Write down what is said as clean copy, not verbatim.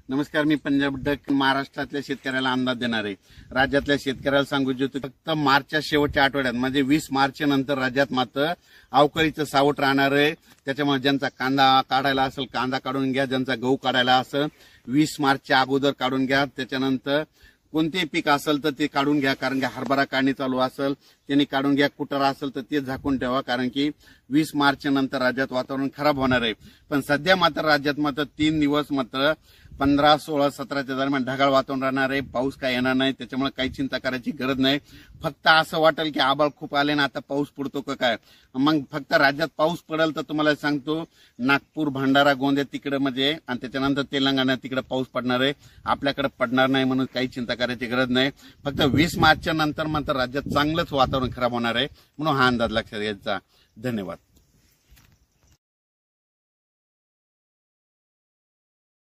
नमस्कार, मी पंजाब डक महाराष्ट्रातल्या शेतकऱ्याला अंदाज देणार आहे। राज्यातल्या शेतकऱ्याला सांगू इच्छितो फक्त मार्चच्या शेवटच्या आठवड्यात म्हणजे 20 मार्च नंतर राज्यात मात्र अवकाळीचं सावट राहणार आहे। त्याच्यामुळे ज्यांचा कांदा काढायला असेल कांदा काढून घ्या, ज्यांचा गहू काढायला असेल 20 मार्चच्या अगोदर काढून घ्या। त्याच्यानंतर कोणतेही पीक असेल तर ते काढून घ्या, कारण की हरभरा काढणी चालू असेल त्यांनी काढून घ्या। कुटार असेल तर ते झाकून ठेवा, कारण की 20 मार्च नंतर राज्यात वातावरण खराब होणार आहे। पण सध्या मात्र राज्यात मात्र 3 दिवस मात्र 15, 16, 17च्या दरम्यान ढगाळ वातावरण राहणार आहे। पाऊस काय येणार नाही, त्याच्यामुळे काही चिंता करायची गरज नाही। फक्त असं वाटेल की आबाळ खूप आले ना, आता पाऊस पडतो का काय, मग फक्त राज्यात पाऊस पडेल तर तुम्हाला सांगतो नागपूर, भंडारा, गोंदिया तिकडे म्हणजे आणि त्याच्यानंतर तेलंगणा तिकडे पाऊस पडणार आहे। आपल्याकडे पडणार नाही म्हणून काही चिंता करायची गरज नाही। फक्त 20 मार्चच्या नंतर मात्र राज्यात चांगलंच वातावरण खराब होणार आहे, म्हणून हा अंदाज लक्षात घ्यायचा। धन्यवाद।